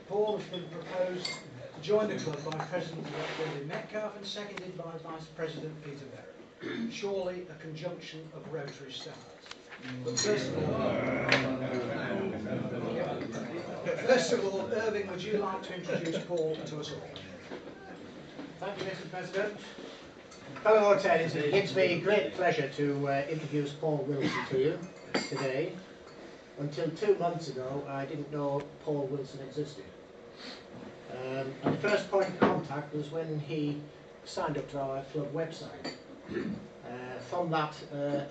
Paul has been proposed to join the club by President David Metcalf and seconded by Vice President Peter Berry. Surely a conjunction of Rotary stars. But first of all, Irving, would you like to introduce Paul to us all? Thank you, Mr. President. Fellow Rotarians, it gives me great pleasure to introduce Paul Wilson to you today. Until 2 months ago, I didn't know Paul Wilson existed. And the first point of contact was when he signed up to our club website. From that,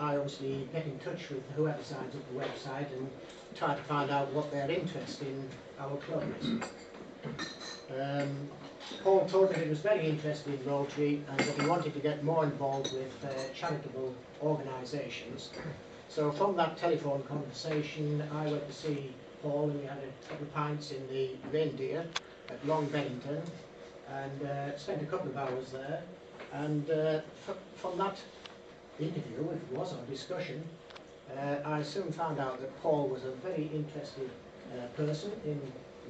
I obviously get in touch with whoever signs up the website and try to find out what their interest in our club is. Paul told me he was very interested in Rotary and that he wanted to get more involved with charitable organisations. So from that telephone conversation, I went to see Paul and we had a couple of pints in the Reindeer at Long Bennington and spent a couple of hours there. And from that interview, if it was, or discussion, I soon found out that Paul was a very interested person in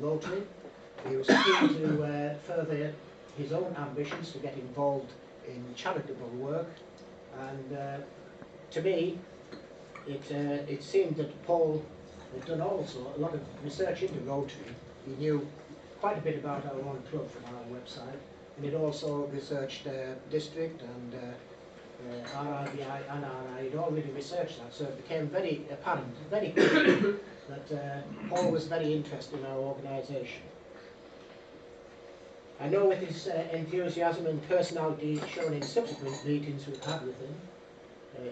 Rotary. He was keen to further his own ambitions to get involved in charitable work, and to me it seemed that Paul had done also a lot of research into Rotary. He knew quite a bit about our own club from our website, and he'd also researched district and RIBI and RI. He'd already researched that, so it became very apparent very quickly that Paul was very interested in our organisation. I know with his enthusiasm and personality shown in subsequent meetings we've had with him,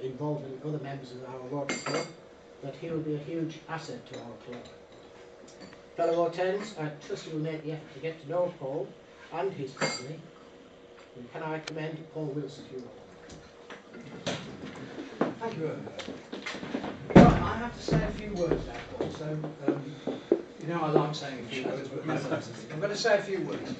involving other members of our Rotary Club, that he will be a huge asset to our club. Fellow Rotarians, I trust you will make the effort to get to know Paul and his company, and can I commend Paul Wilson to you all. Thank you, Irving. Well, I have to say a few words now, Paul, so you know I like saying a few words, but no, I'm going to say a few words.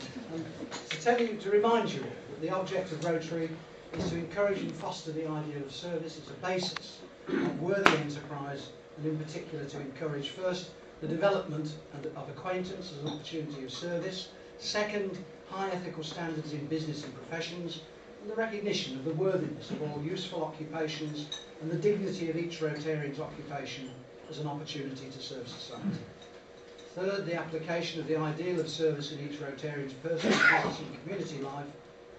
To remind you all that the object of Rotary is to encourage and foster the ideal of service as a basis of worthy enterprise, and in particular to encourage first the development of acquaintance as an opportunity of service, second high ethical standards in business and professions, and the recognition of the worthiness of all useful occupations and the dignity of each Rotarian's occupation as an opportunity to serve society. Third, the application of the ideal of service in each Rotarian's personal, business and community life.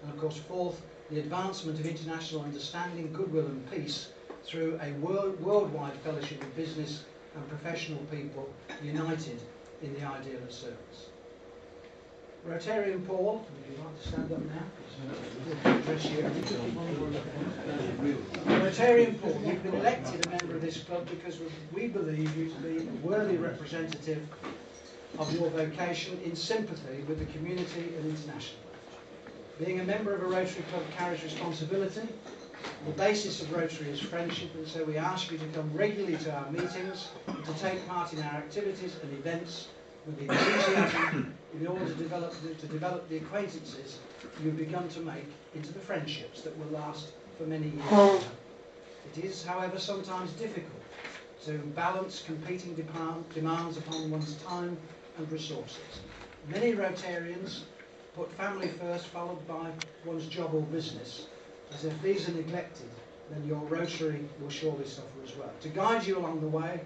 And of course, fourth, the advancement of international understanding, goodwill and peace through a worldwide fellowship of business and professional people united in the ideal of service. Rotarian Paul, would you like to stand up now? Rotarian Paul, you've been elected a member of this club because we believe you to be a worthy representative of your vocation in sympathy with the community and internationally. Being a member of a Rotary Club carries responsibility. The basis of Rotary is friendship, and so we ask you to come regularly to our meetings and to take part in our activities and events with enthusiasm in order to develop the acquaintances you've begun to make into the friendships that will last for many years. It is, however, sometimes difficult to balance competing demands upon one's time and resources. Many Rotarians put family first, followed by one's job or business. As if these are neglected, then your Rotary will surely suffer as well. To guide you along the way,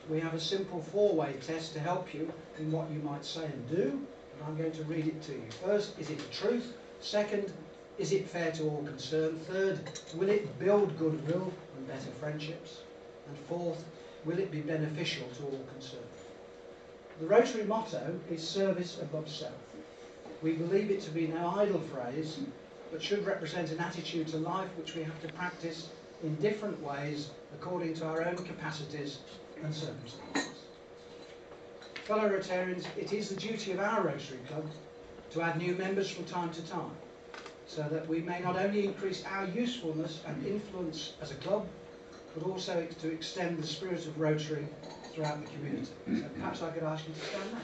we have a simple 4-way test to help you in what you might say and do, and I'm going to read it to you. First, is it the truth? Second, is it fair to all concerned? Third, will it build goodwill and better friendships? And fourth, will it be beneficial to all concerned? The Rotary motto is service above self. We believe it to be no idle phrase, but should represent an attitude to life which we have to practice in different ways according to our own capacities and circumstances. Fellow Rotarians, it is the duty of our Rotary Club to add new members from time to time, so that we may not only increase our usefulness and influence as a club, but also to extend the spirit of Rotary throughout the community. So perhaps I could ask you to stand now.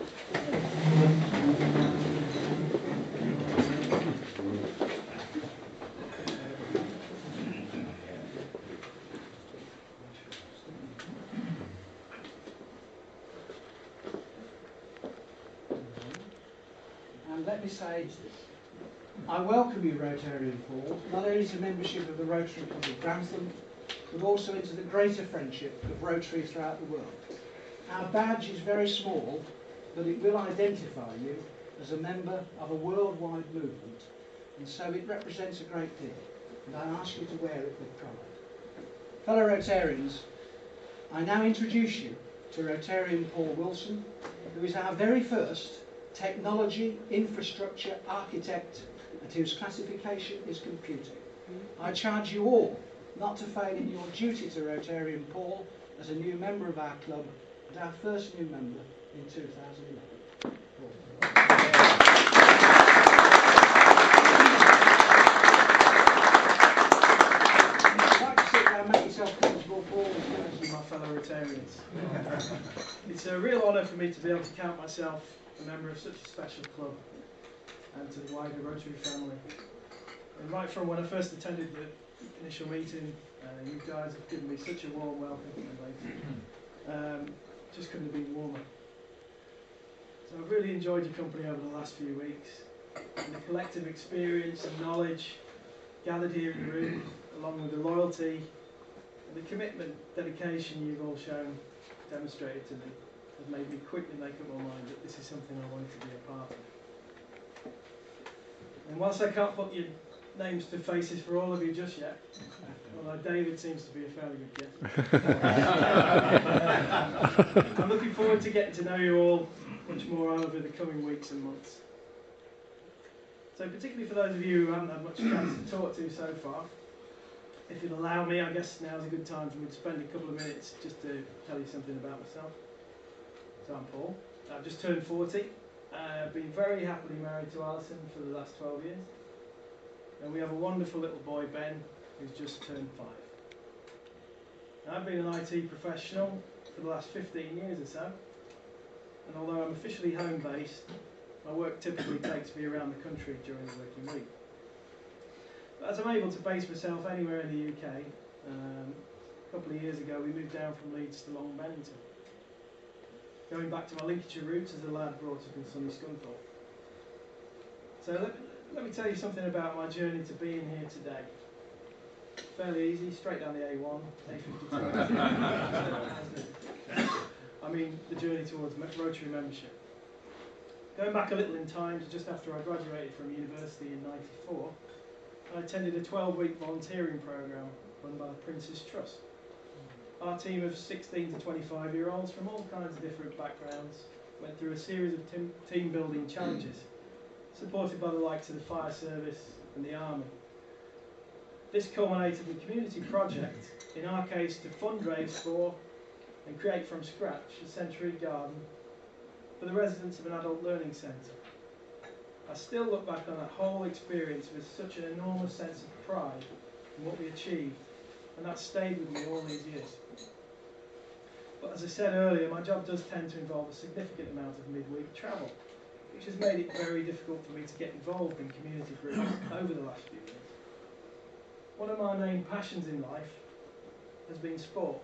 And let me say, I welcome you, Rotarian Paul, not only to membership of the Rotary Club of Grantham, but also into the greater friendship of Rotary throughout the world. Our badge is very small, but it will identify you as a member of a worldwide movement, and so it represents a great deal, and I ask you to wear it with pride. Fellow Rotarians, I now introduce you to Rotarian Paul Wilson, who is our very first technology infrastructure architect and whose classification is computing. I charge you all not to fail in your duty to Rotarian Paul as a new member of our club and our first new member in 2011. I'd like to sit down, make yourself comfortable, Paul, and thank you, my fellow Rotarians. It's a real honour for me to be able to count myself a member of such a special club and to the wider Rotary family. And right from when I first attended the initial meeting, you guys have given me such a warm welcome. Just couldn't have been warmer. So I've really enjoyed your company over the last few weeks, and the collective experience and knowledge gathered here in the room, along with the loyalty and the commitment, dedication you've all shown, demonstrated to me, has made me quickly make up my mind that this is something I wanted to be a part of. And whilst I can't put your names to faces for all of you just yet, although David seems to be a fairly good guess, I'm looking forward to getting to know you all much more over the coming weeks and months. So particularly for those of you who haven't had much chance to talk to so far, if you'll allow me, I guess now's a good time for me to spend a couple of minutes just to tell you something about myself. So I'm Paul. I've just turned 40. I've been very happily married to Alison for the last 12 years. And we have a wonderful little boy, Ben, who's just turned 5. Now, I've been an IT professional for the last 15 years or so. And although I'm officially home-based, my work typically takes me around the country during the working week. But as I'm able to base myself anywhere in the UK, a couple of years ago we moved down from Leeds to Long Bennington, going back to my Lincolnshire roots as a lad brought up in sunny Scunthorpe. So let me tell you something about my journey to being here today. Fairly easy, straight down the A1, A52. I mean the journey towards Rotary membership. Going back a little in time to just after I graduated from university in '94, I attended a 12-week volunteering programme run by the Prince's Trust. Our team of 16 to 25-year-olds from all kinds of different backgrounds went through a series of team-building challenges, supported by the likes of the fire service and the army. This culminated in a community project, in our case to fundraise for and create from scratch a century garden for the residents of an adult learning centre. I still look back on that whole experience with such an enormous sense of pride in what we achieved, and that stayed with me all these years. But as I said earlier, my job does tend to involve a significant amount of midweek travel, which has made it very difficult for me to get involved in community groups over the last few years. One of my main passions in life has been sport,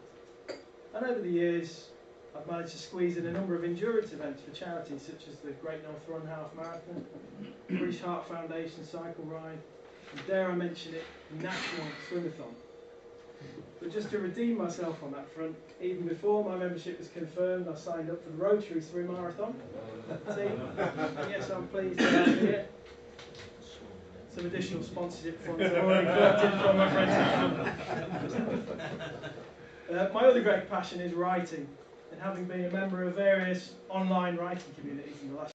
and over the years I've managed to squeeze in a number of endurance events for charities such as the Great North Run Half Marathon, British Heart Foundation Cycle Ride, and dare I mention it, the National Swimathon. But just to redeem myself on that front, even before my membership was confirmed, I signed up for the Rotary Swim Marathon team. Yes, I'm pleased to have here some additional sponsorship funds I've already collected from my friends and family. My other great passion is writing, and having been a member of various online writing communities in the last